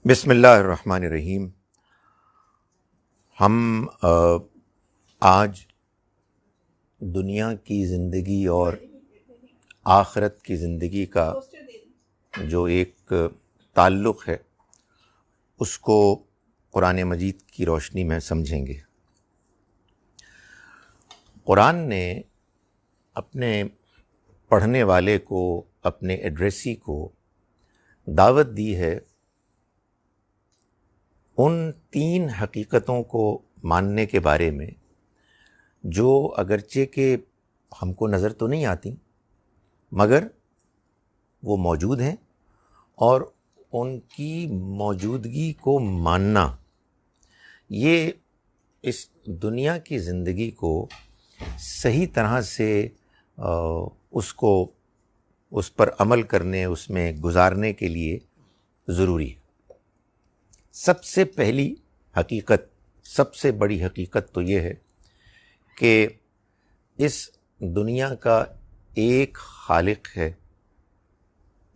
بسم اللہ الرحمن الرحیم۔ ہم آج دنیا کی زندگی اور آخرت کی زندگی کا جو ایک تعلق ہے اس کو قرآن مجید کی روشنی میں سمجھیں گے۔ قرآن نے اپنے پڑھنے والے کو، اپنے ایڈریسی کو دعوت دی ہے ان 3 حقیقتوں کو ماننے کے بارے میں جو اگرچہ کہ ہم کو نظر تو نہیں آتی مگر وہ موجود ہیں، اور ان کی موجودگی کو ماننا یہ اس دنیا کی زندگی کو صحیح طرح سے اس پر عمل کرنے، اس میں گزارنے کے لیے ضروری ہے۔ سب سے پہلی حقیقت، سب سے بڑی حقیقت تو یہ ہے کہ اس دنیا کا ایک خالق ہے،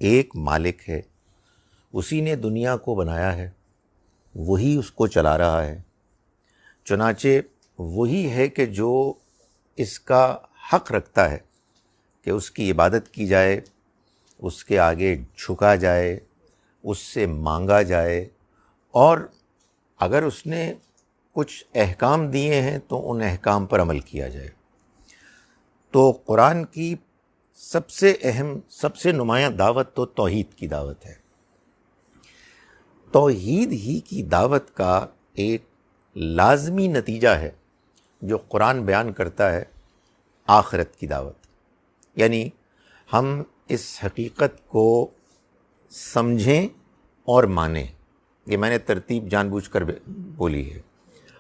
ایک مالک ہے، اسی نے دنیا کو بنایا ہے، وہی اس کو چلا رہا ہے۔ چنانچہ وہی ہے کہ جو اس کا حق رکھتا ہے کہ اس کی عبادت کی جائے، اس کے آگے جھکا جائے، اس سے مانگا جائے، اور اگر اس نے کچھ احکام دیے ہیں تو ان احکام پر عمل کیا جائے۔ تو قرآن کی سب سے اہم، سب سے نمایاں دعوت تو توحید کی دعوت ہے۔ توحید ہی کی دعوت کا ایک لازمی نتیجہ ہے جو قرآن بیان کرتا ہے، آخرت کی دعوت۔ یعنی ہم اس حقیقت کو سمجھیں اور مانیں۔ یہ میں نے ترتیب جان بوجھ کر بولی ہے۔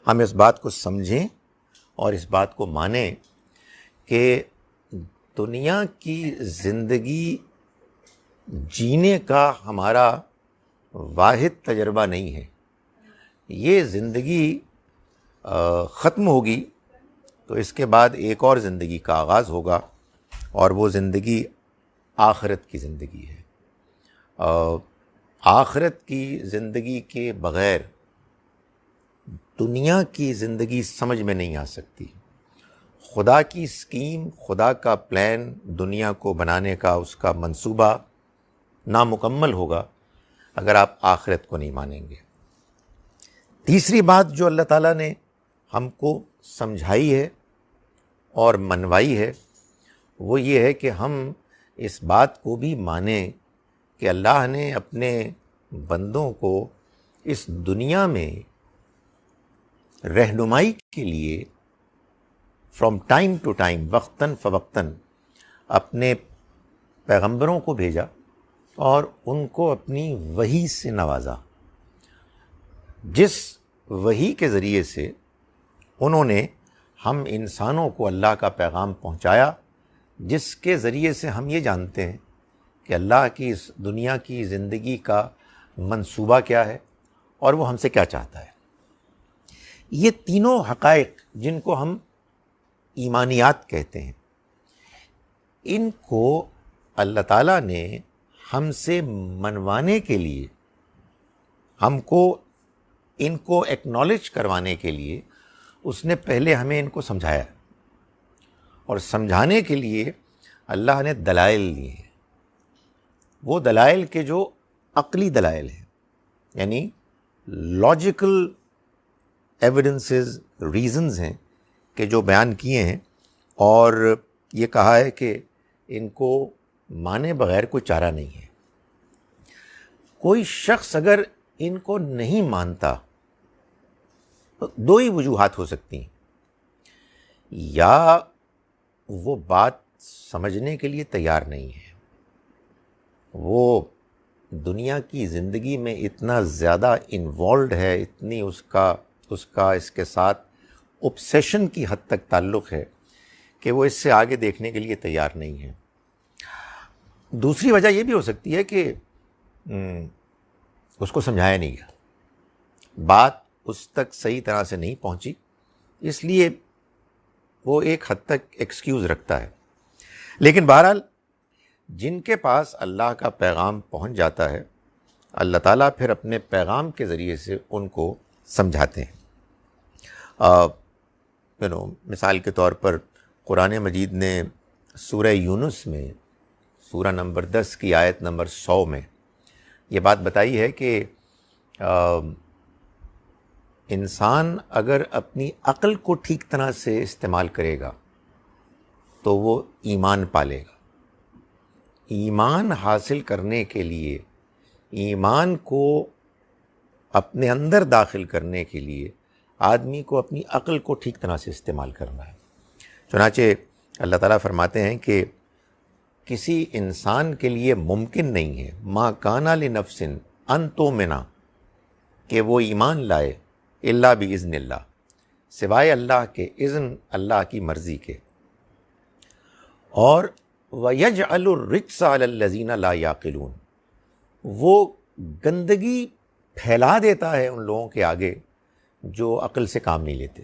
ہم اس بات کو سمجھیں اور اس بات کو مانیں کہ دنیا کی زندگی جینے کا ہمارا واحد تجربہ نہیں ہے۔ یہ زندگی ختم ہوگی تو اس کے بعد ایک اور زندگی کا آغاز ہوگا، اور وہ زندگی آخرت کی زندگی ہے۔ آخرت کی زندگی کے بغیر دنیا کی زندگی سمجھ میں نہیں آ سکتی۔ خدا کی اسکیم، خدا کا پلان دنیا کو بنانے کا، اس کا منصوبہ نامکمل ہوگا اگر آپ آخرت کو نہیں مانیں گے۔ تیسری بات جو اللہ تعالیٰ نے ہم کو سمجھائی ہے اور منوائی ہے وہ یہ ہے کہ ہم اس بات کو بھی مانیں کہ اللہ نے اپنے بندوں کو اس دنیا میں رہنمائی کے لیے فرام ٹائم ٹو ٹائم، وقتاً فوقتاً اپنے پیغمبروں کو بھیجا اور ان کو اپنی وحی سے نوازا، جس وحی کے ذریعے سے انہوں نے ہم انسانوں کو اللہ کا پیغام پہنچایا، جس کے ذریعے سے ہم یہ جانتے ہیں کہ اللہ کی اس دنیا کی زندگی کا منصوبہ کیا ہے اور وہ ہم سے کیا چاہتا ہے۔ یہ تینوں حقائق جن کو ہم ایمانیات کہتے ہیں، ان کو اللہ تعالیٰ نے ہم سے منوانے کے لیے، ہم کو ان کو ایکنالج کروانے کے لیے اس نے پہلے ہمیں ان کو سمجھایا، اور سمجھانے کے لیے اللہ نے دلائل دیے ہیں۔ وہ دلائل کے جو عقلی دلائل ہیں، یعنی لاجیکل ایویڈنسز، ریزنز ہیں کہ جو بیان کیے ہیں، اور یہ کہا ہے کہ ان کو مانے بغیر کوئی چارہ نہیں ہے۔ کوئی شخص اگر ان کو نہیں مانتا تو 2 ہی وجوہات ہو سکتی ہیں، یا وہ بات سمجھنے کے لیے تیار نہیں ہے، وہ دنیا کی زندگی میں اتنا زیادہ انوالوڈ ہے، اتنی اس کا اس کے ساتھ obsession کی حد تک تعلق ہے کہ وہ اس سے آگے دیکھنے کے لیے تیار نہیں ہے۔ دوسری وجہ یہ بھی ہو سکتی ہے کہ اس کو سمجھایا نہیں گیا، بات اس تک صحیح طرح سے نہیں پہنچی، اس لیے وہ ایک حد تک ایکسکیوز رکھتا ہے۔ لیکن بہرحال جن کے پاس اللہ کا پیغام پہنچ جاتا ہے اللہ تعالیٰ پھر اپنے پیغام کے ذریعے سے ان کو سمجھاتے ہیں. مثال کے طور پر قرآن مجید نے سورہ یونس میں سورہ نمبر 10 کی آیت نمبر 100 میں یہ بات بتائی ہے کہ انسان اگر اپنی عقل کو ٹھیک طرح سے استعمال کرے گا تو وہ ایمان پالے گا. ایمان حاصل کرنے کے لیے، ایمان کو اپنے اندر داخل کرنے کے لیے آدمی کو اپنی عقل کو ٹھیک طرح سے استعمال کرنا ہے. چنانچہ اللہ تعالیٰ فرماتے ہیں کہ کسی انسان کے لیے ممکن نہیں ہے ما کانا لنفس ان تؤمن کہ وہ ایمان لائے الا باذن اللہ، سوائے اللہ کے اذن، اللہ کی مرضی کے. اور وَيَجْعَلُ الرِّجْسَ عَلَى الَّذِينَ لَا يَعْقِلُونَ، وہ گندگی پھیلا دیتا ہے ان لوگوں کے آگے جو عقل سے کام نہیں لیتے.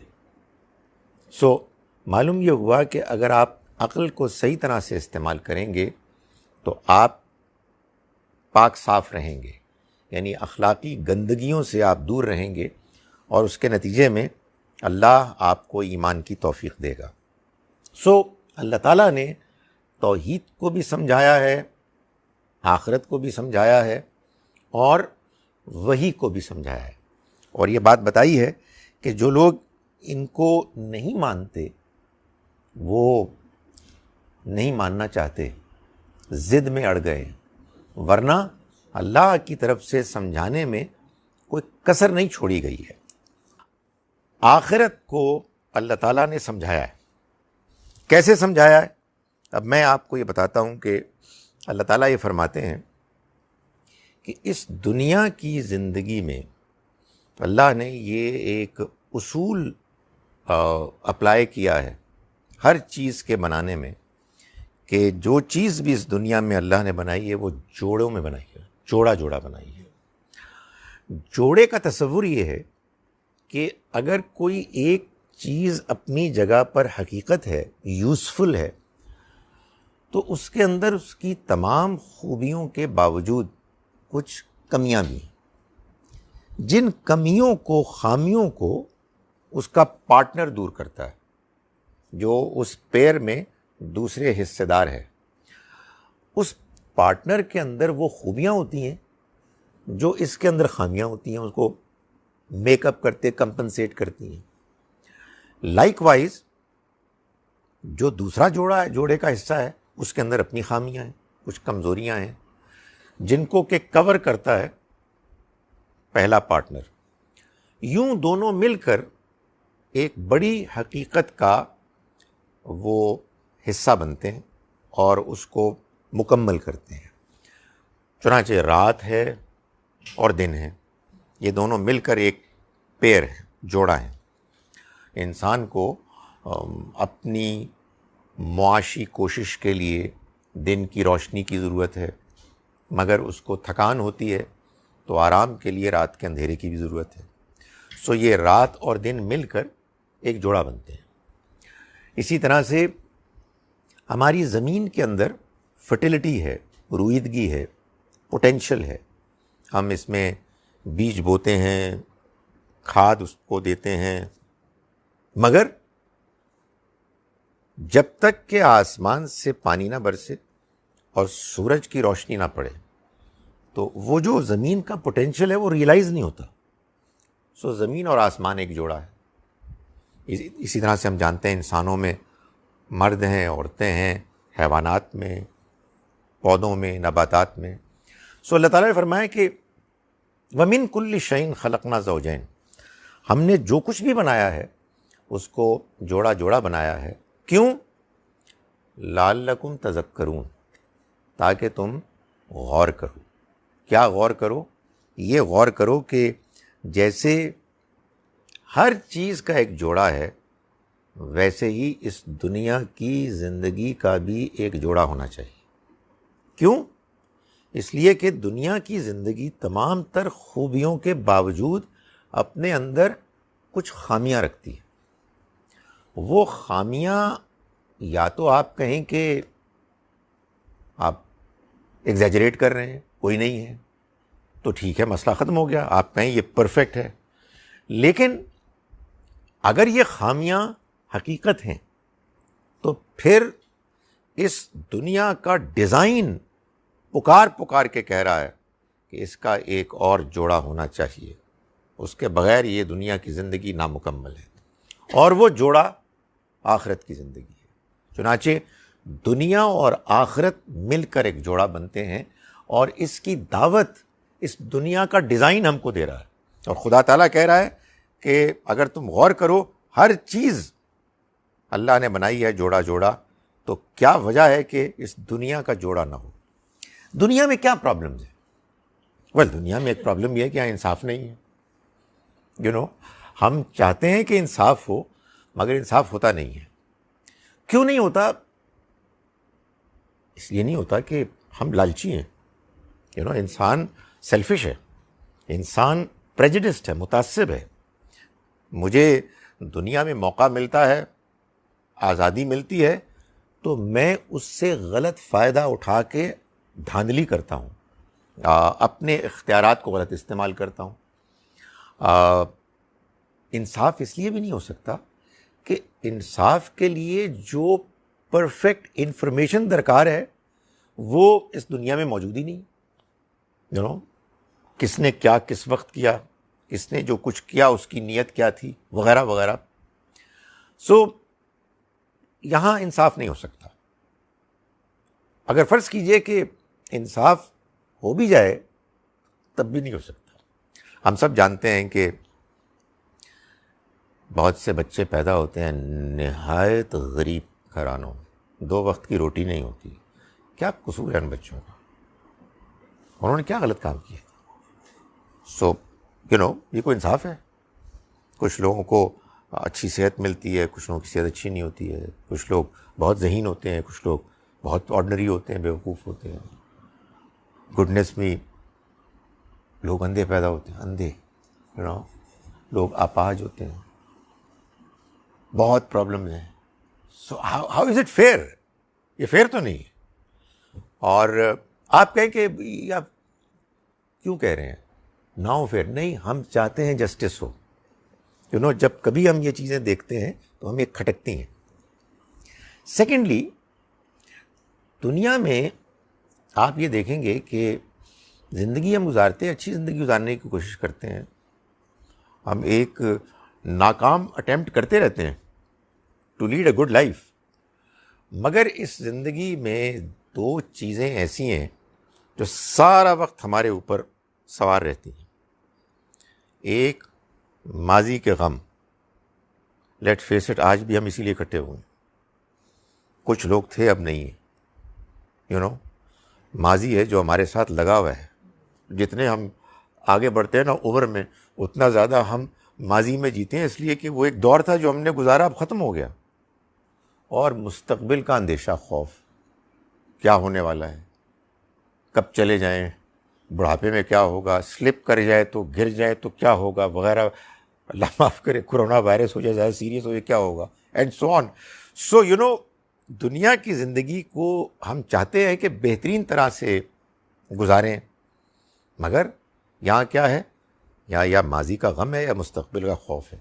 معلوم یہ ہوا کہ اگر آپ عقل کو صحیح طرح سے استعمال کریں گے تو آپ پاک صاف رہیں گے، یعنی اخلاقی گندگیوں سے آپ دور رہیں گے، اور اس کے نتیجے میں اللہ آپ کو ایمان کی توفیق دے گا. اللہ تعالیٰ نے توحید کو بھی سمجھایا ہے، آخرت کو بھی سمجھایا ہے، اور وحی کو بھی سمجھایا ہے. اور یہ بات بتائی ہے کہ جو لوگ ان کو نہیں مانتے، وہ نہیں ماننا چاہتے، ضد میں اڑ گئے، ورنہ اللہ کی طرف سے سمجھانے میں کوئی کسر نہیں چھوڑی گئی ہے. آخرت کو اللہ تعالیٰ نے سمجھایا ہے. کیسے سمجھایا ہے؟ اب میں آپ کو یہ بتاتا ہوں کہ اللہ تعالیٰ یہ فرماتے ہیں کہ اس دنیا کی زندگی میں اللہ نے یہ ایک اصول اپلائی کیا ہے ہر چیز کے بنانے میں، کہ جو چیز بھی اس دنیا میں اللہ نے بنائی ہے وہ جوڑوں میں بنائی ہے، جوڑا جوڑا بنائی ہے. جوڑے کا تصور یہ ہے کہ اگر کوئی ایک چیز اپنی جگہ پر حقیقت ہے، یوزفل ہے، تو اس کے اندر اس کی تمام خوبیوں کے باوجود کچھ کمیاں بھی ہیں. جن کمیوں کو، خامیوں کو اس کا پارٹنر دور کرتا ہے، جو اس پیر میں دوسرے حصے دار ہے. اس پارٹنر کے اندر وہ خوبیاں ہوتی ہیں جو اس کے اندر خامیاں ہوتی ہیں، اس کو میک اپ کرتے، کمپنسیٹ کرتی ہیں. لائک وائز جو دوسرا جوڑا ہے، جوڑے کا حصہ ہے، اس کے اندر اپنی خامیاں ہیں، کچھ کمزوریاں ہیں، جن کو کہ کور کرتا ہے پہلا پارٹنر. یوں دونوں مل کر ایک بڑی حقیقت کا وہ حصہ بنتے ہیں اور اس کو مکمل کرتے ہیں. چنانچہ رات ہے اور دن ہے، یہ دونوں مل کر ایک پیر ہے، جوڑا ہے. انسان کو اپنی معاشی کوشش کے لیے دن کی روشنی کی ضرورت ہے، مگر اس کو تھکان ہوتی ہے تو آرام کے لیے رات کے اندھیرے کی بھی ضرورت ہے. یہ رات اور دن مل کر ایک جوڑا بنتے ہیں. اسی طرح سے ہماری زمین کے اندر فرٹیلٹی ہے، رویدگی ہے، پوٹینشل ہے. ہم اس میں بیج بوتے ہیں، کھاد اس کو دیتے ہیں، مگر جب تک کہ آسمان سے پانی نہ برسے اور سورج کی روشنی نہ پڑے تو وہ جو زمین کا پوٹینشل ہے وہ ریئلائز نہیں ہوتا. زمین اور آسمان ایک جوڑا ہے. اسی طرح سے ہم جانتے ہیں انسانوں میں مرد ہیں، عورتیں ہیں، حیوانات میں، پودوں میں، نباتات میں. اللہ تعالیٰ نے فرمایا کہ وَمِن كُلِّ شَيْءٍ خَلَقْنَا زَوْجَيْنِ، ہم نے جو کچھ بھی بنایا ہے اس کو جوڑا جوڑا بنایا ہے. کیوں؟ لَعَلَّكُمْ تَذَكَّرُونَ، تاکہ تم غور کرو. کیا غور کرو؟ یہ غور کرو کہ جیسے ہر چیز کا ایک جوڑا ہے، ویسے ہی اس دنیا کی زندگی کا بھی ایک جوڑا ہونا چاہیے. کیوں؟ اس لیے کہ دنیا کی زندگی تمام تر خوبیوں کے باوجود اپنے اندر کچھ خامیاں رکھتی ہے. وہ خامیاں یا تو آپ کہیں کہ آپ ایگزیجریٹ کر رہے ہیں، کوئی نہیں ہے، تو ٹھیک ہے، مسئلہ ختم ہو گیا، آپ کہیں یہ پرفیکٹ ہے. لیکن اگر یہ خامیاں حقیقت ہیں تو پھر اس دنیا کا ڈیزائن پکار کے کہہ رہا ہے کہ اس کا ایک اور جوڑا ہونا چاہیے، اس کے بغیر یہ دنیا کی زندگی نامکمل ہے، اور وہ جوڑا آخرت کی زندگی ہے. چنانچہ دنیا اور آخرت مل کر ایک جوڑا بنتے ہیں، اور اس کی دعوت اس دنیا کا ڈیزائن ہم کو دے رہا ہے. اور خدا تعالیٰ کہہ رہا ہے کہ اگر تم غور کرو، ہر چیز اللہ نے بنائی ہے جوڑا جوڑا، تو کیا وجہ ہے کہ اس دنیا کا جوڑا نہ ہو؟ دنیا میں کیا پرابلمز ہیں؟ دنیا میں ایک پرابلم یہ ہے کہ یہاں انصاف نہیں ہے. ہم چاہتے ہیں کہ انصاف ہو، مگر انصاف ہوتا نہیں ہے. کیوں نہیں ہوتا؟ اس لیے نہیں ہوتا کہ ہم لالچی ہیں. انسان سیلفش ہے، انسان پریجڈسڈ ہے، متعصب ہے. مجھے دنیا میں موقع ملتا ہے، آزادی ملتی ہے، تو میں اس سے غلط فائدہ اٹھا کے دھاندلی کرتا ہوں، اپنے اختیارات کو غلط استعمال کرتا ہوں. انصاف اس لیے بھی نہیں ہو سکتا کہ انصاف کے لیے جو پرفیکٹ انفارمیشن درکار ہے وہ اس دنیا میں موجود ہی نہیں. کس نے کیا کس وقت کیا، کس نے جو کچھ کیا اس کی نیت کیا تھی، وغیرہ وغیرہ. سو یہاں انصاف نہیں ہو سکتا. اگر فرض کیجئے کہ انصاف ہو بھی جائے تب بھی نہیں ہو سکتا. ہم سب جانتے ہیں کہ بہت سے بچے پیدا ہوتے ہیں نہایت غریب گھرانوں، 2 وقت کی روٹی نہیں ہوتی. کیا قصور ہے ان بچوں کا؟ انہوں نے کیا غلط کام کیا؟ سو یہ کوئی انصاف ہے؟ کچھ لوگوں کو اچھی صحت ملتی ہے، کچھ لوگوں کی صحت اچھی نہیں ہوتی ہے، کچھ لوگ بہت ذہین ہوتے ہیں، کچھ لوگ بہت آرڈنری ہوتے ہیں، بیوقوف ہوتے ہیں. گڈنس میں لوگ اندھے پیدا ہوتے ہیں، اندھے. لوگ اپاہج ہوتے ہیں، بہت پرابلمز ہیں. So how is it fair? یہ فیئر تو نہیں ہے. اور آپ کہیں کہ آپ کیوں کہہ رہے ہیں ناؤ فیئر؟ نہیں، ہم چاہتے ہیں جسٹس ہو. جب کبھی ہم یہ چیزیں دیکھتے ہیں تو ہم ایک کھٹکتی ہیں. سیکنڈلی، دنیا میں آپ یہ دیکھیں گے کہ زندگی ہم گزارتے ہیں، اچھی زندگی گزارنے کی کوشش کرتے ہیں، ہم ایک ناکام اٹیمپٹ کرتے رہتے ہیں to lead a good life. مگر اس زندگی میں 2 چیزیں ایسی ہیں جو سارا وقت ہمارے اوپر سوار رہتی ہیں. ایک ماضی کے غم، لیٹ فیس اٹ، آج بھی ہم اسی لیے اکٹھے ہوئے ہیں. کچھ لوگ تھے، اب نہیں ہیں. ماضی ہے جو ہمارے ساتھ لگا ہوا ہے. جتنے ہم آگے بڑھتے ہیں نا عمر میں، اتنا زیادہ ہم ماضی میں جیتے ہیں، اس لیے کہ وہ ایک دور تھا جو ہم نے گزارا، اب ختم ہو گیا. اور مستقبل کا اندیشہ، خوف، کیا ہونے والا ہے، کب چلے جائیں، بڑھاپے میں کیا ہوگا، سلپ کر جائے تو گر جائے تو کیا ہوگا، وغیرہ. اللہ معاف کرے، کرونا وائرس ہو جائے، زیادہ سیریس ہو جائے، کیا ہوگا، اینڈ سو آن. سو دنیا کی زندگی کو ہم چاہتے ہیں کہ بہترین طرح سے گزاریں، مگر یہاں کیا ہے؟ یا ماضی کا غم ہے یا مستقبل کا خوف ہے.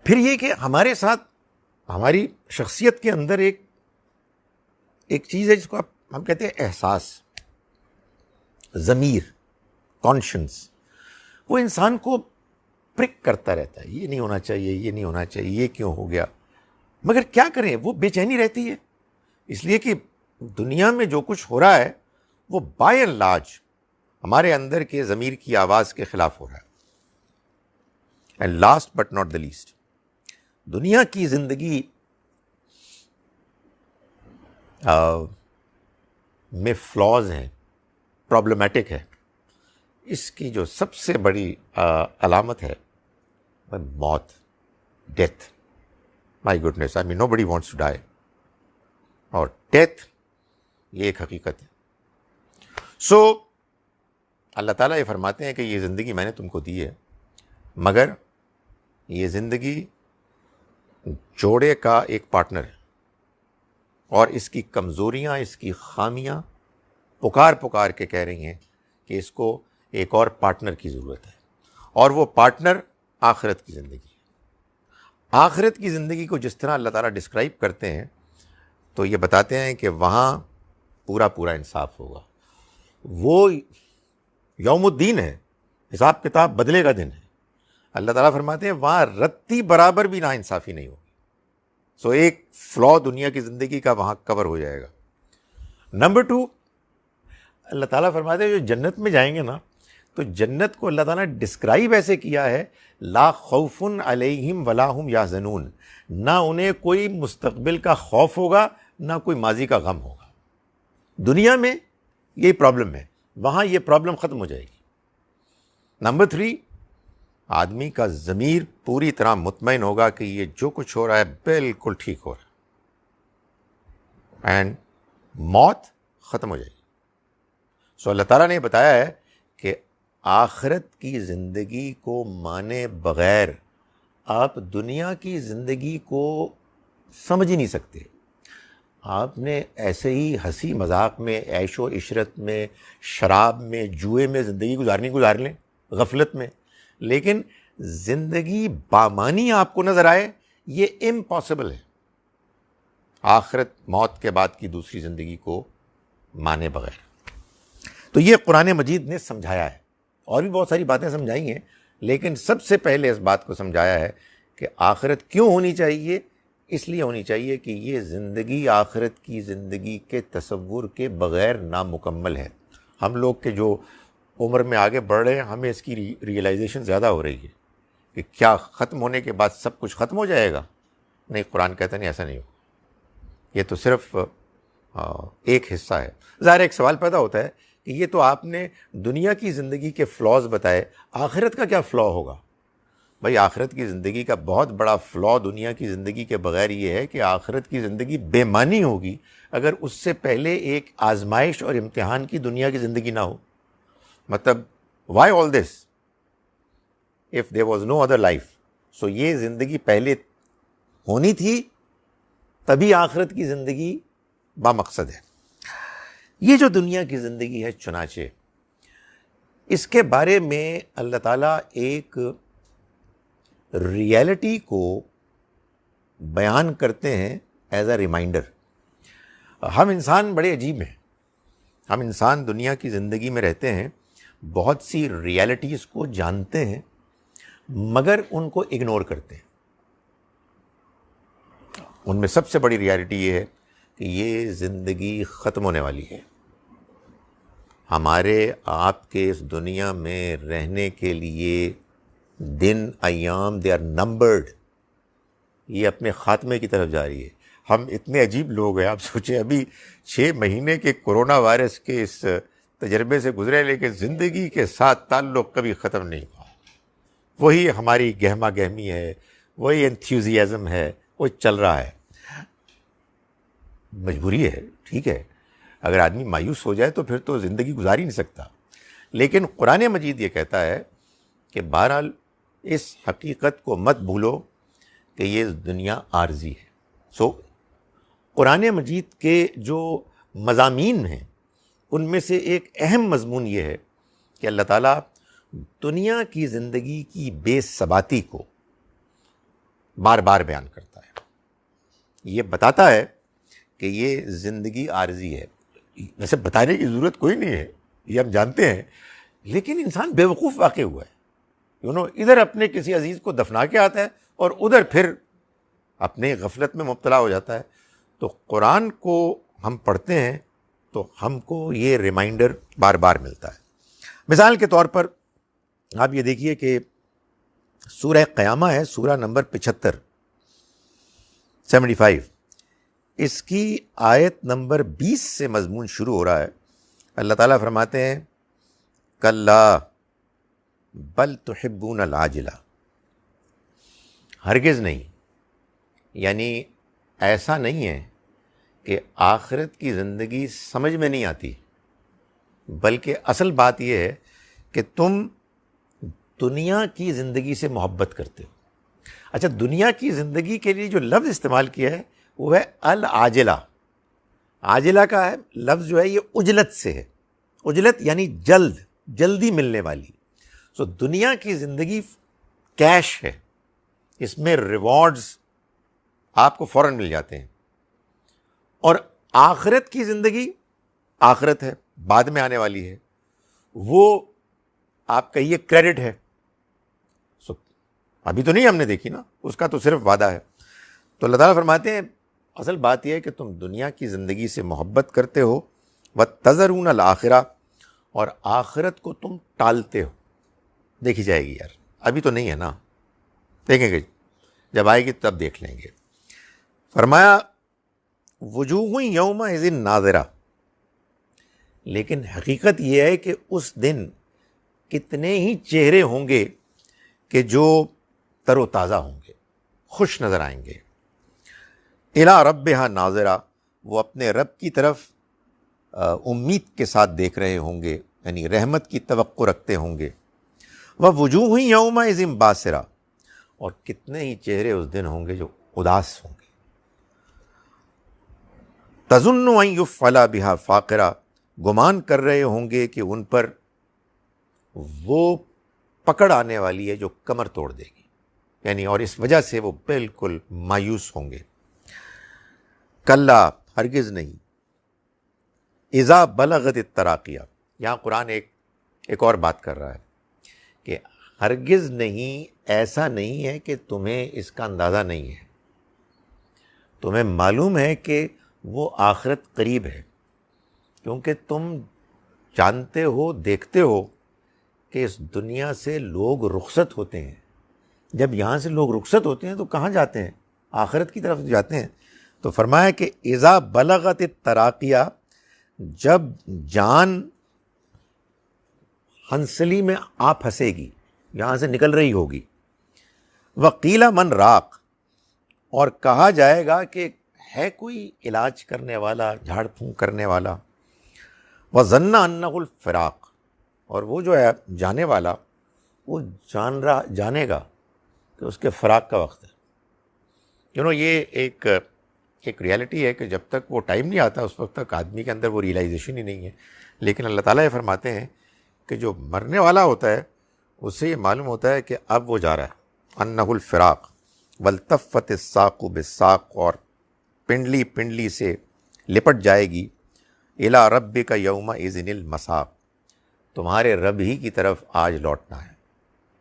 پھر یہ کہ ہمارے ساتھ ہماری شخصیت کے اندر ایک چیز ہے جس کو ہم کہتے ہیں احساس، ضمیر، کانشنس. وہ انسان کو پرک کرتا رہتا ہے، یہ نہیں ہونا چاہیے، یہ نہیں ہونا چاہیے، یہ کیوں ہو گیا. مگر کیا کریں، وہ بے چینی رہتی ہے، اس لیے کہ دنیا میں جو کچھ ہو رہا ہے وہ بائی اینڈ لارج ہمارے اندر کے ضمیر کی آواز کے خلاف ہو رہا ہے. And last but not the least, دنیا کی زندگی میں فلاز ہیں، پرابلمیٹک ہے. اس کی جو سب سے بڑی علامت ہے وہ موت، death. My goodness, I mean nobody wants to die. اور ڈیتھ یہ ایک حقیقت ہے. سو اللہ تعالیٰ یہ فرماتے ہیں کہ یہ زندگی میں نے تم کو دی ہے، مگر یہ زندگی جوڑے کا ایک پارٹنر ہے، اور اس کی کمزوریاں، اس کی خامیاں پکار کے کہہ رہی ہیں کہ اس کو ایک اور پارٹنر کی ضرورت ہے، اور وہ پارٹنر آخرت کی زندگی ہے۔ آخرت کی زندگی کو جس طرح اللہ تعالیٰ ڈسکرائب کرتے ہیں تو یہ بتاتے ہیں کہ وہاں پورا پورا انصاف ہوگا، وہ یوم الدین ہے، حساب کتاب بدلے کا دن ہے۔ اللہ تعالیٰ فرماتے ہیں وہاں رتی برابر بھی ناانصافی نہیں ہوگی۔ سو ایک فلا دنیا کی زندگی کا وہاں کور ہو جائے گا۔ نمبر 2، اللہ تعالیٰ فرماتے ہیں جو جنت میں جائیں گے نا، تو جنت کو اللہ تعالیٰ نے ڈسکرائب ایسے کیا ہے، لا خوف علیہم ولا ہم یحزنون، نہ انہیں کوئی مستقبل کا خوف ہوگا نہ کوئی ماضی کا غم ہوگا۔ دنیا میں یہی پرابلم ہے، وہاں یہ پرابلم ختم ہو جائے گی۔ نمبر 3، آدمی کا ضمیر پوری طرح مطمئن ہوگا کہ یہ جو کچھ ہو رہا ہے بالکل ٹھیک ہو رہا ہے، اینڈ موت ختم ہو جائے گی۔ سو اللہ تعالیٰ نے بتایا ہے کہ آخرت کی زندگی کو مانے بغیر آپ دنیا کی زندگی کو سمجھ ہی نہیں سکتے۔ آپ نے ایسے ہی ہنسی مذاق میں، عیش و عشرت میں، شراب میں، جوئے میں زندگی گزار لیں، غفلت میں، لیکن زندگی بامانی آپ کو نظر آئے، یہ امپاسبل ہے آخرت، موت کے بعد کی دوسری زندگی کو مانے بغیر۔ تو یہ قرآن مجید نے سمجھایا ہے، اور بھی بہت ساری باتیں سمجھائی ہیں، لیکن سب سے پہلے اس بات کو سمجھایا ہے کہ آخرت کیوں ہونی چاہیے۔ اس لیے ہونی چاہیے کہ یہ زندگی آخرت کی زندگی کے تصور کے بغیر نامکمل ہے۔ ہم لوگ کے جو عمر میں آگے بڑھ رہے ہیں، ہمیں اس کی ریئلائزیشن زیادہ ہو رہی ہے کہ کیا ختم ہونے کے بعد سب کچھ ختم ہو جائے گا؟ نہیں، قرآن کہتا نہیں، ایسا نہیں ہو، یہ تو صرف ایک حصہ ہے۔ ظاہر ایک سوال پیدا ہوتا ہے کہ یہ تو آپ نے دنیا کی زندگی کے فلاز بتائے، آخرت کا کیا فلا ہوگا؟ بھائی آخرت کی زندگی کا بہت بڑا فلا دنیا کی زندگی کے بغیر یہ ہے کہ آخرت کی زندگی بے معنی ہوگی اگر اس سے پہلے ایک آزمائش اور امتحان کی دنیا کی زندگی نہ ہو۔ مطلب why all this if there was no other life? So یہ زندگی پہلے ہونی تھی، تبھی آخرت کی زندگی بامقصد ہے۔ یہ جو دنیا کی زندگی ہے، چنانچہ اس کے بارے میں اللہ تعالیٰ ایک ریئلٹی کو بیان کرتے ہیں ایز اے ریمائنڈر۔ ہم انسان بڑے عجیب ہیں، ہم انسان دنیا کی زندگی میں رہتے ہیں، بہت سی ریئلٹیز کو جانتے ہیں مگر ان کو اگنور کرتے ہیں۔ ان میں سب سے بڑی ریئلٹی یہ ہے کہ یہ زندگی ختم ہونے والی ہے۔ ہمارے آپ کے اس دنیا میں رہنے کے لیے دن، ایام، دے آر نمبرڈ، یہ اپنے خاتمے کی طرف جا رہی ہے۔ ہم اتنے عجیب لوگ ہیں، آپ سوچیں ابھی 6 مہینے کے کورونا وائرس کے اس تجربے سے گزرے، لیکن زندگی کے ساتھ تعلق کبھی ختم نہیں ہوا۔ وہی ہماری گہما گہمی ہے، وہی انتھیوزیازم ہے، وہ چل رہا ہے۔ مجبوری ہے، ٹھیک ہے، اگر آدمی مایوس ہو جائے تو پھر تو زندگی گزار ہی نہیں سکتا۔ لیکن قرآن مجید یہ کہتا ہے کہ بہرحال اس حقیقت کو مت بھولو کہ یہ دنیا عارضی ہے۔ سو قرآن مجید کے جو مضامین ہیں ان میں سے ایک اہم مضمون یہ ہے کہ اللہ تعالیٰ دنیا کی زندگی کی بے ثباتی کو بار بار بیان کرتا ہے۔ یہ بتاتا ہے کہ یہ زندگی عارضی ہے۔ ویسے بتانے کی ضرورت کوئی نہیں ہے، یہ ہم جانتے ہیں، لیکن انسان بیوقوف واقع ہوا ہے۔ ادھر اپنے کسی عزیز کو دفنا کے آتا ہے اور ادھر پھر اپنے غفلت میں مبتلا ہو جاتا ہے۔ تو قرآن کو ہم پڑھتے ہیں تو ہم کو یہ ریمائنڈر بار بار ملتا ہے۔ مثال کے طور پر آپ یہ دیکھیے کہ سورہ قیامہ ہے، سورہ نمبر 75 اس کی آیت نمبر 20 سے مضمون شروع ہو رہا ہے۔ اللہ تعالیٰ فرماتے ہیں کلا بل تحبون العاجلہ، ہرگز نہیں، یعنی ایسا نہیں ہے کہ آخرت کی زندگی سمجھ میں نہیں آتی، بلکہ اصل بات یہ ہے کہ تم دنیا کی زندگی سے محبت کرتے ہو۔ اچھا، دنیا کی زندگی کے لیے جو لفظ استعمال کیا ہے وہ ہے العاجلہ۔ عاجلہ کا ہے لفظ جو ہے یہ عجلت سے ہے، عجلت یعنی جلد، جلدی ملنے والی. سو دنیا کی زندگی کیش ہے، اس میں ریوارڈز آپ کو فوراً مل جاتے ہیں. اور آخرت کی زندگی آخرت ہے، بعد میں آنے والی ہے، وہ آپ کہیے کریڈٹ ہے. سو ابھی تو نہیں ہم نے دیکھی نا، اس کا تو صرف وعدہ ہے. تو اللہ تعالیٰ فرماتے ہیں اصل بات یہ ہے کہ تم دنیا کی زندگی سے محبت کرتے ہو، وَتَذَرُونَ الْآخِرَةَ، اور آخرت کو تم ٹالتے ہو. دیکھی جائے گی یار، ابھی تو نہیں ہے نا، دیکھیں گے جب آئے گی تب دیکھ لیں گے. فرمایا وجوہ یومئذ ناظرہ، لیکن حقیقت یہ ہے کہ اس دن کتنے ہی چہرے ہوں گے کہ جو تر و تازہ ہوں گے، خوش نظر آئیں گے. الی ربہا ناظرہ، وہ اپنے رب کی طرف امید کے ساتھ دیکھ رہے ہوں گے، یعنی رحمت کی توقع رکھتے ہوں گے. ووجوہ یومئذ باسرہ، اور کتنے ہی چہرے اس دن ہوں گے جو اداس ہوں گے. تظن ان یفعل بہا فاقرہ، گمان کر رہے ہوں گے کہ ان پر وہ پکڑ آنے والی ہے جو کمر توڑ دے گی، یعنی اور اس وجہ سے وہ بالکل مایوس ہوں گے. کلا، ہرگز نہیں. اذا بلغت التراقیہ، یہاں قرآن ایک اور بات کر رہا ہے کہ ہرگز نہیں، ایسا نہیں ہے کہ تمہیں اس کا اندازہ نہیں ہے، تمہیں معلوم ہے کہ وہ آخرت قریب ہے، کیونکہ تم جانتے ہو، دیکھتے ہو کہ اس دنیا سے لوگ رخصت ہوتے ہیں. جب یہاں سے لوگ رخصت ہوتے ہیں تو کہاں جاتے ہیں؟ آخرت کی طرف جاتے ہیں. تو فرمایا کہ اذا بلغت التراقیہ، جب جان ہنسلی میں آ پھنسے گی، یہاں سے نکل رہی ہوگی. وقیل من راق، اور کہا جائے گا کہ ہے کوئی علاج کرنے والا، جھاڑ پھونک کرنے والا. وظن انہ الفراق، اور وہ جو ہے جانے والا، وہ جانے گا کہ اس کے فراق کا وقت ہے. یہ ایک ریالٹی ہے کہ جب تک وہ ٹائم نہیں آتا اس وقت تک آدمی کے اندر وہ ریئلائزیشن ہی نہیں ہے. لیکن اللہ تعالیٰ یہ فرماتے ہیں کہ جو مرنے والا ہوتا ہے اس سے یہ معلوم ہوتا ہے کہ اب وہ جا رہا ہے. انہ الفراق والتفت الساق بالساق، اور پنڈلی پنڈلی سے لپٹ جائے گی. الی ربک یومئذ المساق، تمہارے رب ہی کی طرف آج لوٹنا ہے.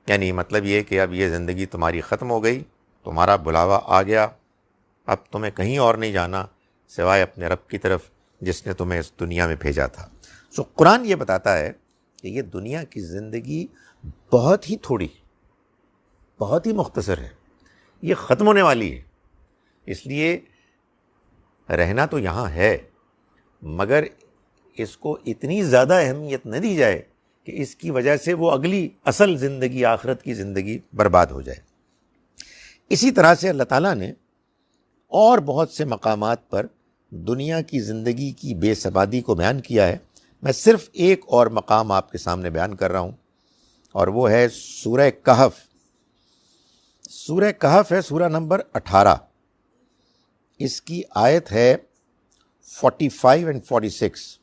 یعنی مطلب یہ کہ اب یہ زندگی تمہاری ختم ہو گئی، تمہارا بلاوا آ گیا، اب تمہیں کہیں اور نہیں جانا سوائے اپنے رب کی طرف جس نے تمہیں اس دنیا میں بھیجا تھا. سو قرآن یہ بتاتا ہے کہ یہ دنیا کی زندگی بہت ہی تھوڑی، بہت ہی مختصر ہے، یہ ختم ہونے والی ہے. اس لیے رہنا تو یہاں ہے، مگر اس کو اتنی زیادہ اہمیت نہ دی جائے کہ اس کی وجہ سے وہ اگلی اصل زندگی، آخرت کی زندگی برباد ہو جائے. اسی طرح سے اللہ تعالیٰ نے اور بہت سے مقامات پر دنیا کی زندگی کی بے ثباتی کو بیان کیا ہے. میں صرف ایک اور مقام آپ کے سامنے بیان کر رہا ہوں، اور وہ ہے سورہ کہف. سورہ کہف ہے سورہ نمبر 18، اس کی آیت ہے 45 اور 46.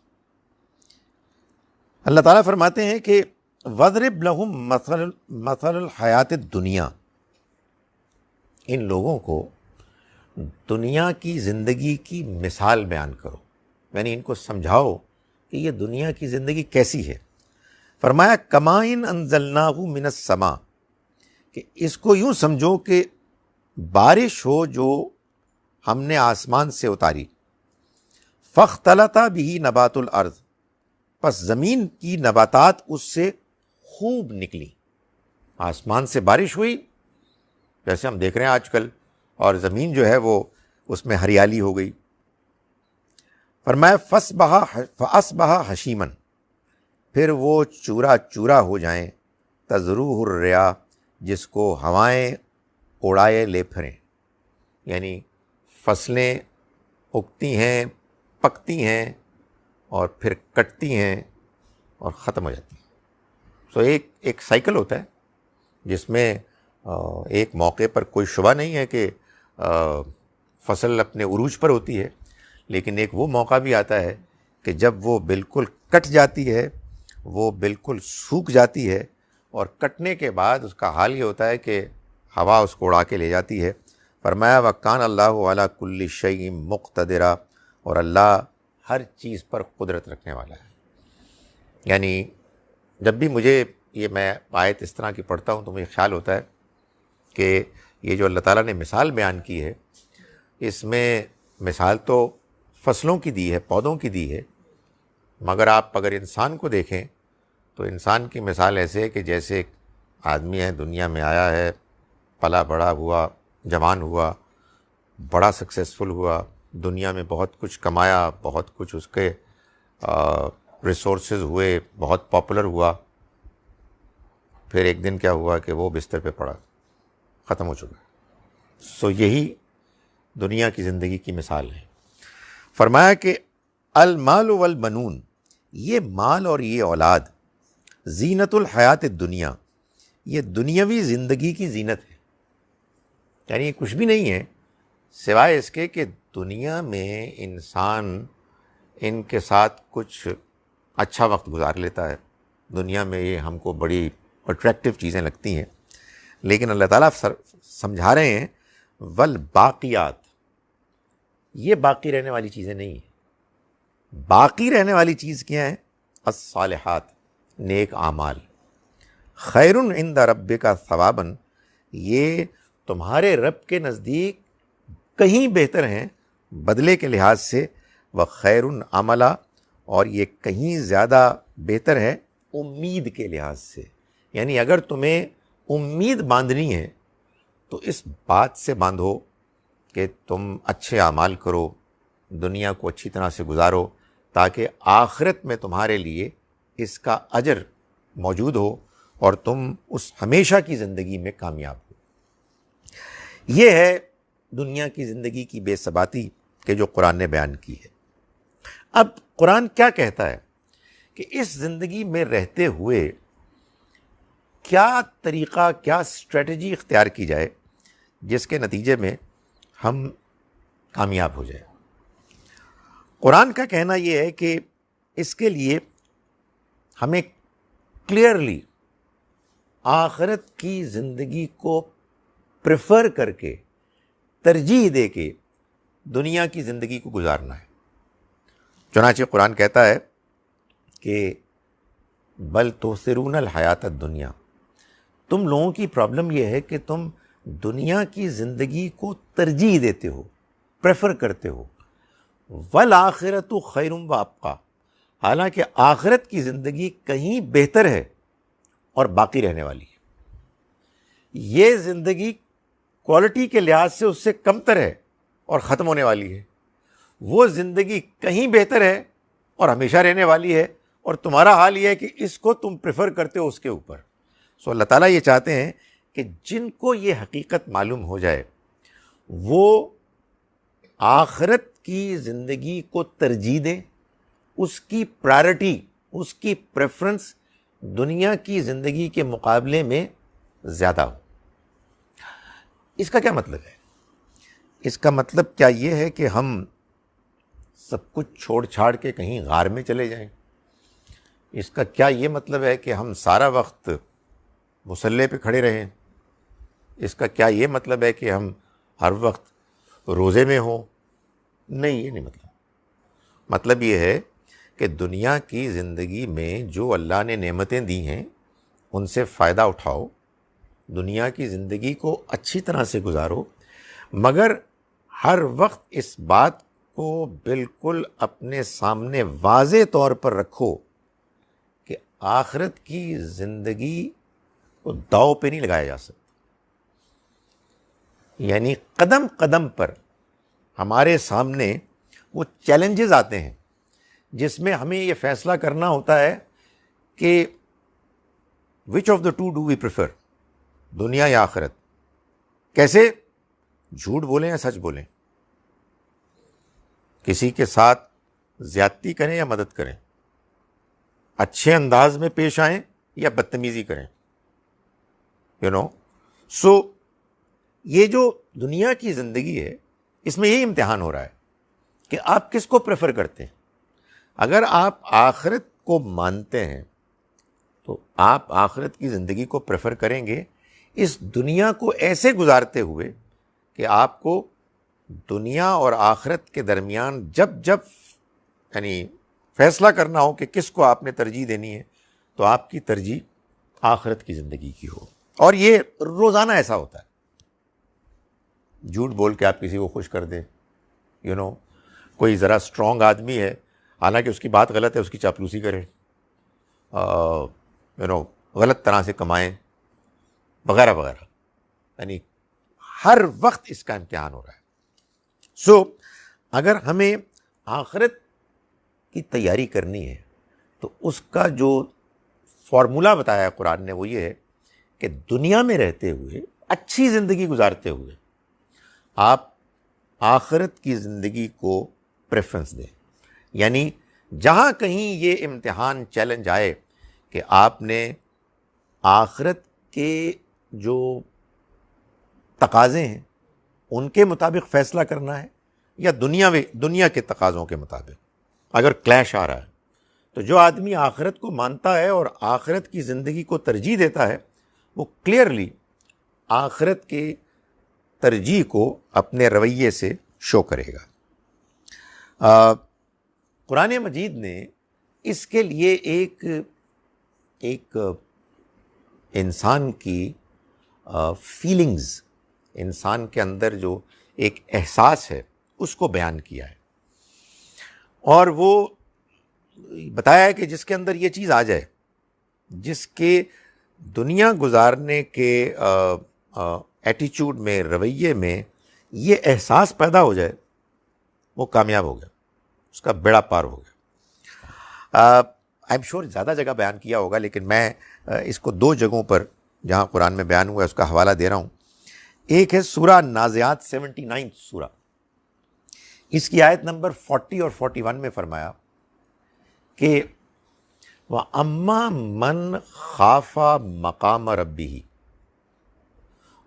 اللہ تعالیٰ فرماتے ہیں کہ وَاضْرِبْ لَهُمْ مَثَلَ الْحَيَاةِ الدُّنْيَا، ان لوگوں کو دنیا کی زندگی کی مثال بیان کرو، یعنی ان کو سمجھاؤ کہ یہ دنیا کی زندگی کیسی ہے. فرمایا کَمَاءٍ أَنزَلْنَاهُ مِنَ السَّمَاءِ، کہ اس کو یوں سمجھو کہ بارش ہو جو ہم نے آسمان سے اتاری. فَاخْتَلَطَ بِهِ نَبَاتُ الْأَرْضِ، پس زمین کی نباتات اس سے خوب نکلی. آسمان سے بارش ہوئی جیسے ہم دیکھ رہے ہیں آج کل، اور زمین جو ہے وہ اس میں ہریالی ہو گئی. فرمایا فَأَصْبَحَ حَشِيمًا، پھر وہ چورا چورا ہو جائیں. تَذْرُوهُ الرِّيَاحُ، جس کو ہوائیں اڑائے لے پھریں. یعنی فصلیں اگتی ہیں، پکتی ہیں، اور پھر کٹتی ہیں اور ختم ہو جاتی ہیں. سو ایک سائیکل ہوتا ہے جس میں ایک موقع پر کوئی شبہ نہیں ہے کہ فصل اپنے عروج پر ہوتی ہے، لیکن ایک وہ موقع بھی آتا ہے کہ جب وہ بالکل کٹ جاتی ہے وہ بالکل سوکھ جاتی ہے اور کٹنے کے بعد اس کا حال یہ ہوتا ہے کہ ہوا اس کو اڑا کے لے جاتی ہے۔ فرمایا وَكَانَ اللَّهُ عَلَىٰ كُلِّ شَيْءٍ مُقْتَدِرًا، اور اللہ ہر چیز پر قدرت رکھنے والا ہے۔ یعنی جب بھی مجھے میں آیت اس طرح کی پڑھتا ہوں تو مجھے خیال ہوتا ہے کہ یہ جو اللہ تعالیٰ نے مثال بیان کی ہے، اس میں مثال تو فصلوں کی دی ہے، پودوں کی دی ہے، مگر آپ اگر انسان کو دیکھیں تو انسان کی مثال ایسے ہے کہ جیسے ایک آدمی ہے، دنیا میں آیا ہے، پلا بڑا ہوا، جوان ہوا، بڑا سکسیسفل ہوا، دنیا میں بہت کچھ کمایا، بہت کچھ اس کے ریسورسز ہوئے، بہت پاپولر ہوا، پھر ایک دن کیا ہوا کہ وہ بستر پہ پڑا، ختم ہو چکا۔ سو یہی دنیا کی زندگی کی مثال ہے۔ فرمایا کہ المال والبنون، یہ مال اور یہ اولاد، زینت الحیات الدنیا، یہ دنیاوی زندگی کی زینت ہے۔ یعنی یہ کچھ بھی نہیں ہے سوائے اس کے کہ دنیا میں انسان ان کے ساتھ کچھ اچھا وقت گزار لیتا ہے، دنیا میں یہ ہم کو بڑی اٹریکٹیو چیزیں لگتی ہیں، لیکن اللہ تعالیٰ سمجھا رہے ہیں والباقیات، یہ باقی رہنے والی چیزیں نہیں ہیں۔ باقی رہنے والی چیز کیا ہے؟ الصالحات، نیک اعمال، خیر عند ربک ثوابا، یہ تمہارے رب کے نزدیک کہیں بہتر ہیں بدلے کے لحاظ سے، وخیر عملا، اور یہ کہیں زیادہ بہتر ہے امید کے لحاظ سے۔ یعنی اگر تمہیں امید باندھنی ہے تو اس بات سے باندھو کہ تم اچھے اعمال کرو، دنیا کو اچھی طرح سے گزارو، تاکہ آخرت میں تمہارے لیے اس کا اجر موجود ہو اور تم اس ہمیشہ کی زندگی میں کامیاب ہو۔ یہ ہے دنیا کی زندگی کی بے ثباتی کہ جو قرآن نے بیان کی ہے۔ اب قرآن کیا کہتا ہے کہ اس زندگی میں رہتے ہوئے کیا طریقہ، کیا اسٹریٹجی اختیار کی جائے جس کے نتیجے میں ہم کامیاب ہو جائیں۔ قرآن کا کہنا یہ ہے کہ اس کے لیے ہمیں کلیئرلی آخرت کی زندگی کو پریفر کر کے، ترجیح دے کے دنیا کی زندگی کو گزارنا ہے۔ چنانچہ قرآن کہتا ہے کہ بل تؤثرون الحیات الدنیا، تم لوگوں کی پرابلم یہ ہے کہ تم دنیا کی زندگی کو ترجیح دیتے ہو، پریفر کرتے ہو، والآخرۃ خیر وابقیٰ، حالانکہ آخرت کی زندگی کہیں بہتر ہے اور باقی رہنے والی ہے۔ یہ زندگی کوالٹی کے لحاظ سے اس سے کم تر ہے اور ختم ہونے والی ہے، وہ زندگی کہیں بہتر ہے اور ہمیشہ رہنے والی ہے، اور تمہارا حال یہ ہے کہ اس کو تم پریفر کرتے ہو اس کے اوپر۔ سو اللہ تعالیٰ یہ چاہتے ہیں کہ جن کو یہ حقیقت معلوم ہو جائے وہ آخرت کی زندگی کو ترجیح دیں، اس کی پرائرٹی، اس کی پریفرنس دنیا کی زندگی کے مقابلے میں زیادہ ہو۔ اس کا کیا مطلب ہے؟ اس کا مطلب کیا یہ ہے کہ ہم سب کچھ چھوڑ چھاڑ کے کہیں غار میں چلے جائیں؟ اس کا کیا یہ مطلب ہے کہ ہم سارا وقت مصلے پہ کھڑے رہیں؟ اس کا کیا یہ مطلب ہے کہ ہم ہر وقت روزے میں ہوں؟ نہیں، یہ نہیں مطلب۔ مطلب یہ ہے کہ دنیا کی زندگی میں جو اللہ نے نعمتیں دی ہیں ان سے فائدہ اٹھاؤ، دنیا کی زندگی کو اچھی طرح سے گزارو، مگر ہر وقت اس بات کو بالکل اپنے سامنے واضح طور پر رکھو کہ آخرت کی زندگی کو داؤ پہ نہیں لگایا جا سکتا۔ یعنی قدم قدم پر ہمارے سامنے وہ چیلنجز آتے ہیں جس میں ہمیں یہ فیصلہ کرنا ہوتا ہے کہ which of the two do we prefer, دنیا یا آخرت؟ کیسے؟ جھوٹ بولیں یا سچ بولیں؟ کسی کے ساتھ زیادتی کریں یا مدد کریں؟ اچھے انداز میں پیش آئیں یا بدتمیزی کریں؟ سو یہ جو دنیا کی زندگی ہے اس میں یہی امتحان ہو رہا ہے کہ آپ کس کو پریفر کرتے ہیں۔ اگر آپ آخرت کو مانتے ہیں تو آپ آخرت کی زندگی کو پریفر کریں گے اس دنیا کو ایسے گزارتے ہوئے کہ آپ کو دنیا اور آخرت کے درمیان جب جب یعنی فیصلہ کرنا ہو کہ کس کو آپ نے ترجیح دینی ہے تو آپ کی ترجیح آخرت کی زندگی کی ہو. اور یہ روزانہ ایسا ہوتا ہے. جھوٹ بول کے آپ کسی کو خوش کر دیں, کوئی ذرا اسٹرانگ آدمی ہے, حالانکہ اس کی بات غلط ہے, اس کی چاپلوسی کریں, غلط طرح سے کمائیں وغیرہ وغیرہ. یعنی ہر وقت اس کا امتحان ہو رہا ہے. اگر ہمیں آخرت کی تیاری کرنی ہے تو اس کا جو فارمولہ بتایا ہے قرآن نے وہ یہ ہے کہ دنیا میں رہتے ہوئے اچھی زندگی گزارتے ہوئے آپ آخرت کی زندگی کو پریفرنس دیں. یعنی جہاں کہیں یہ امتحان چیلنج آئے کہ آپ نے آخرت کے جو تقاضے ہیں ان کے مطابق فیصلہ کرنا ہے یا دنیا کے تقاضوں کے مطابق, اگر کلیش آ رہا ہے تو جو آدمی آخرت کو مانتا ہے اور آخرت کی زندگی کو ترجیح دیتا ہے وہ کلیئرلی آخرت کے ترجیح کو اپنے رویے سے شو کرے گا. قرآن مجید نے اس کے لیے ایک انسان کی فیلنگز, انسان کے اندر جو ایک احساس ہے اس کو بیان کیا ہے, اور وہ بتایا ہے کہ جس کے اندر یہ چیز آ جائے, جس کے دنیا گزارنے کے ایٹیچیوڈ میں, رویے میں یہ احساس پیدا ہو جائے, وہ کامیاب ہو گیا, اس کا بیڑا پار ہو گیا. آئی ایم شیور زیادہ جگہ بیان کیا ہوگا, لیکن میں اس کو 2 جگہوں پر جہاں قرآن میں بیان ہوا ہے اس کا حوالہ دے رہا ہوں. ایک ہے سورہ نازعات 79 سورہ, اس کی آیت نمبر 40 اور 41 میں فرمایا کہ وَأَمَّا مَنْ خَافَ مَقَامَ رَبِّهِ,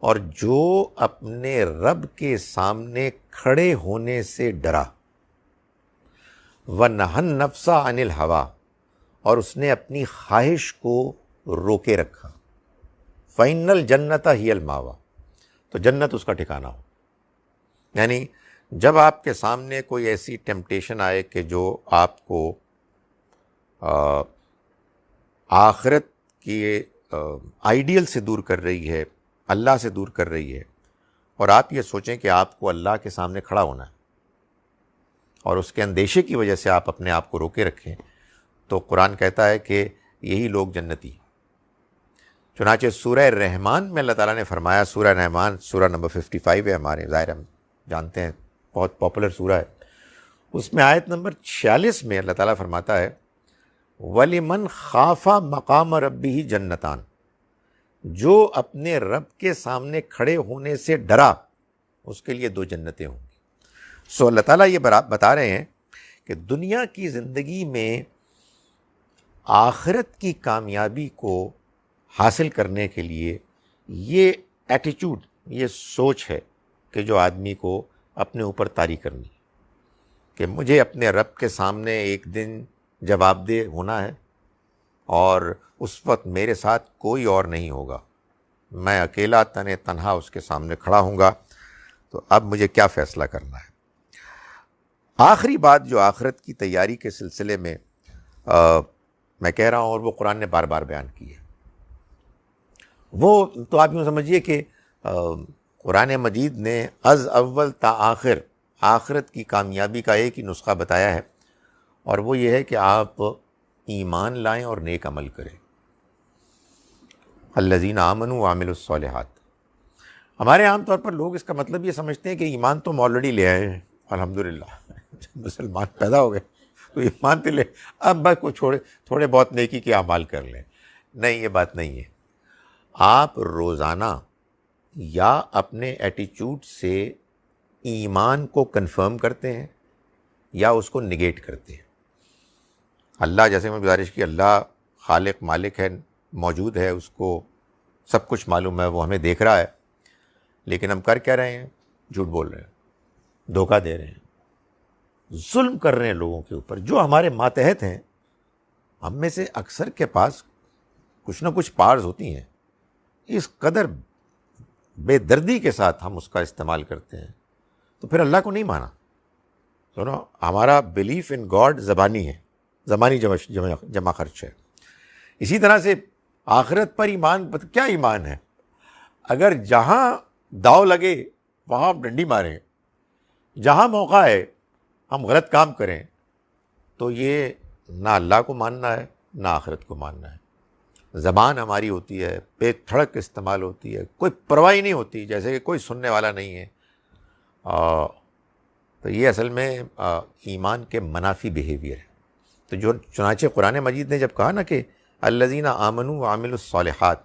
اور جو اپنے رب کے سامنے کھڑے ہونے سے ڈرا, وَنَهَى النَّفْسَ عَنِ الْهَوَىٰ, اور اس نے اپنی خواہش کو روکے رکھا, فَإِنَّ الْجَنَّةَ هِيَ الْمَأْوَىٰ, تو جنت اس کا ٹھکانہ ہو. یعنی جب آپ کے سامنے کوئی ایسی ٹیمپٹیشن آئے کہ جو آپ کو آخرت کی آئیڈیل سے دور کر رہی ہے, اللہ سے دور کر رہی ہے, اور آپ یہ سوچیں کہ آپ کو اللہ کے سامنے کھڑا ہونا ہے اور اس کے اندیشے کی وجہ سے آپ اپنے آپ کو روکے رکھیں, تو قرآن کہتا ہے کہ یہی لوگ جنتی. چنانچہ سورہ رحمان میں اللہ تعالیٰ نے فرمایا, سورہ رحمان سورہ نمبر 55 ہے, ہمارے ظاہر ہم جانتے ہیں بہت پاپولر سورہ ہے, اس میں آیت نمبر 46 میں اللہ تعالیٰ فرماتا ہے وَلِمَنْ خَافَ مَقَامَ رَبِّهِ جَنَّتَانِ, جو اپنے رب کے سامنے کھڑے ہونے سے ڈرا اس کے لیے 2 جنتیں ہوں گی. اللہ تعالیٰ یہ بتا رہے ہیں کہ دنیا کی زندگی میں آخرت کی کامیابی کو حاصل کرنے کے لیے یہ ایٹیچیوڈ, یہ سوچ ہے کہ جو آدمی کو اپنے اوپر طاری کرنی کہ مجھے اپنے رب کے سامنے ایک دن جواب دہ ہونا ہے, اور اس وقت میرے ساتھ کوئی اور نہیں ہوگا, میں اکیلا تنہا اس کے سامنے کھڑا ہوں گا, تو اب مجھے کیا فیصلہ کرنا ہے. آخری بات جو آخرت کی تیاری کے سلسلے میں میں کہہ رہا ہوں, اور وہ قرآن نے بار بار بیان کی ہے, وہ تو آپ یوں سمجھیے کہ قرآن مجید نے از اول تا آخر آخرت کی کامیابی کا ایک ہی نسخہ بتایا ہے, اور وہ یہ ہے کہ آپ ایمان لائیں اور نیک عمل کریں. الذین آمنوا وعملوا الصالحات. ہمارے عام طور پر لوگ اس کا مطلب یہ سمجھتے ہیں کہ ایمان تو ہم آلریڈی لے آئے ہیں, الحمدللہ مسلمان پیدا ہو گئے تو ایمان تو لے, اب بس کو تھوڑے بہت نیکی کے اعمال کر لیں. نہیں, یہ بات نہیں ہے. آپ روزانہ یا اپنے ایٹیچیوڈ سے ایمان کو کنفرم کرتے ہیں یا اس کو نگیٹ کرتے ہیں. اللہ, جیسے میں گزارش کی, اللہ خالق مالک ہے, موجود ہے, اس کو سب کچھ معلوم ہے, وہ ہمیں دیکھ رہا ہے, لیکن ہم کر کیا رہے ہیں؟ جھوٹ بول رہے ہیں, دھوکہ دے رہے ہیں, ظلم کر رہے ہیں لوگوں کے اوپر جو ہمارے ماتحت ہیں. ہم میں سے اکثر کے پاس کچھ نہ کچھ پارز ہوتی ہیں، اس قدر بے دردی کے ساتھ ہم اس کا استعمال کرتے ہیں، تو پھر اللہ کو نہیں مانا. سنو، ہمارا بلیف ان گاڈ زبانی ہے، زبانی جمع خرچ ہے. اسی طرح سے آخرت پر ایمان، کیا ایمان ہے؟ اگر جہاں داؤ لگے وہاں ہم ڈنڈی ماریں، جہاں موقع ہے ہم غلط کام کریں، تو یہ نہ اللہ کو ماننا ہے نہ آخرت کو ماننا ہے. زبان ہماری ہوتی ہے، بے تھڑک استعمال ہوتی ہے، کوئی پرواہ نہیں ہوتی، جیسے کہ کوئی سننے والا نہیں ہے. تو یہ اصل میں ایمان کے منافی بیہیویئر ہے. تو جو چنانچہ قرآن مجید نے جب کہا نا کہ الذین آمنوا وعملوا الصالحات،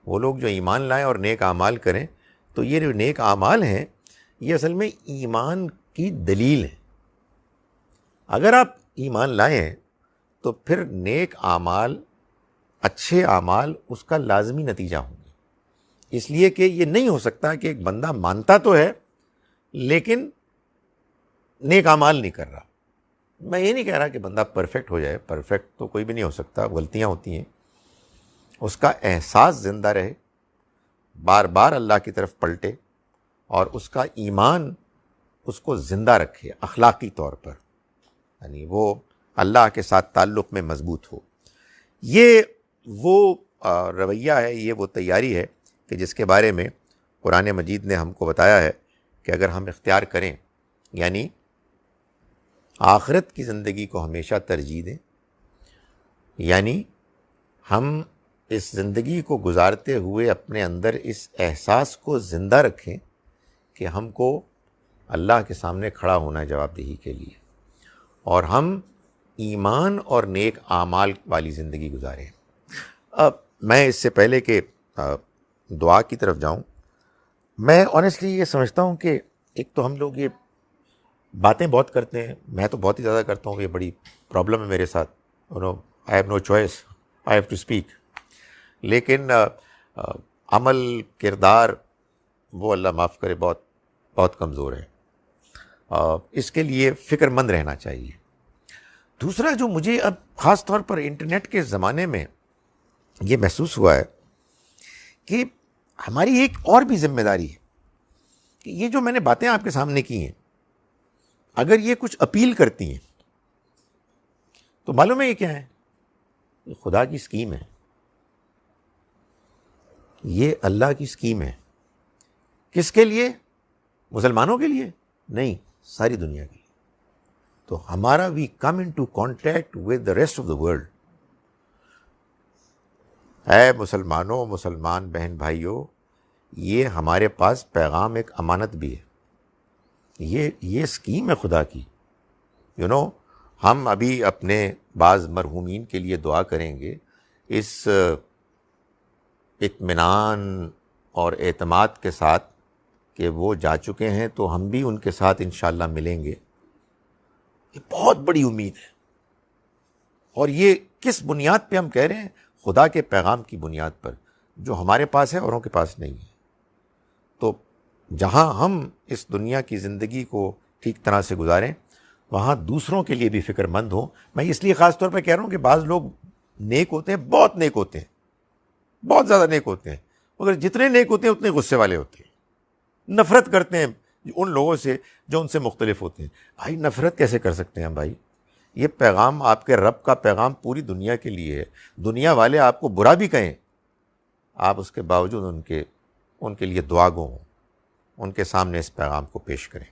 وہ لوگ جو ایمان لائیں اور نیک اعمال کریں، تو یہ جو نیک اعمال ہیں یہ اصل میں ایمان کی دلیل ہے. اگر آپ ایمان لائیں تو پھر نیک اعمال، اچھے اعمال اس کا لازمی نتیجہ ہوں گے. اس لیے کہ یہ نہیں ہو سکتا کہ ایک بندہ مانتا تو ہے لیکن نیک اعمال نہیں کر رہا. میں یہ نہیں کہہ رہا کہ بندہ پرفیکٹ ہو جائے، پرفیکٹ تو کوئی بھی نہیں ہو سکتا، غلطیاں ہوتی ہیں. اس کا احساس زندہ رہے، بار بار اللہ کی طرف پلٹے، اور اس کا ایمان اس کو زندہ رکھے اخلاقی طور پر، یعنی وہ اللہ کے ساتھ تعلق میں مضبوط ہو. یہ وہ رویہ ہے، یہ وہ تیاری ہے کہ جس کے بارے میں قرآن مجید نے ہم کو بتایا ہے کہ اگر ہم اختیار کریں، یعنی آخرت کی زندگی کو ہمیشہ ترجیح دیں، یعنی ہم اس زندگی کو گزارتے ہوئے اپنے اندر اس احساس کو زندہ رکھیں کہ ہم کو اللہ کے سامنے کھڑا ہونا ہے جواب دہی کے لیے، اور ہم ایمان اور نیک اعمال والی زندگی گزاریں. اب میں اس سے پہلے کہ دعا کی طرف جاؤں، میں آنیسٹلی یہ سمجھتا ہوں کہ ایک تو ہم لوگ یہ باتیں بہت کرتے ہیں، میں تو بہت ہی زیادہ کرتا ہوں، یہ بڑی پرابلم ہے میرے ساتھ. I have no choice, I have to speak. لیکن عمل، کردار، وہ اللہ معاف کرے بہت بہت کمزور ہے. اس کے لیے فکر مند رہنا چاہیے. دوسرا جو مجھے اب خاص طور پر انٹرنیٹ کے زمانے میں یہ محسوس ہوا ہے کہ ہماری ایک اور بھی ذمہ داری ہے کہ یہ جو میں نے باتیں آپ کے سامنے کی ہیں، اگر یہ کچھ اپیل کرتی ہیں تو معلوم ہے یہ کیا ہے؟ یہ خدا کی اسکیم ہے، یہ اللہ کی اسکیم ہے. کس کے لیے؟ مسلمانوں کے لیے نہیں، ساری دنیا کے لیے. تو ہمارا we come into contact with the rest of the world. اے مسلمانوں، مسلمان بہن بھائیوں، یہ ہمارے پاس پیغام ایک امانت بھی ہے. یہ اسکیم ہے خدا کی. ہم ابھی اپنے بعض مرحومین کے لیے دعا کریں گے، اس اطمینان اور اعتماد کے ساتھ کہ وہ جا چکے ہیں تو ہم بھی ان کے ساتھ انشاءاللہ ملیں گے. یہ بہت بڑی امید ہے. اور یہ کس بنیاد پہ ہم کہہ رہے ہیں؟ خدا کے پیغام کی بنیاد پر، جو ہمارے پاس ہے اوروں کے پاس نہیں ہے. تو جہاں ہم اس دنیا کی زندگی کو ٹھیک طرح سے گزاریں، وہاں دوسروں کے لیے بھی فکر مند ہوں. میں اس لیے خاص طور پہ کہہ رہا ہوں کہ بعض لوگ نیک ہوتے ہیں، بہت نیک ہوتے ہیں، بہت زیادہ نیک ہوتے ہیں، مگر جتنے نیک ہوتے ہیں اتنے غصے والے ہوتے ہیں، نفرت کرتے ہیں ان لوگوں سے جو ان سے مختلف ہوتے ہیں. بھائی نفرت کیسے کر سکتے ہیں ہم؟ بھائی یہ پیغام آپ کے رب کا پیغام پوری دنیا کے لیے ہے. دنیا والے آپ کو برا بھی کہیں، آپ اس کے باوجود ان کے لیے دعا گو ہوں، ان کے سامنے اس پیغام کو پیش کریں.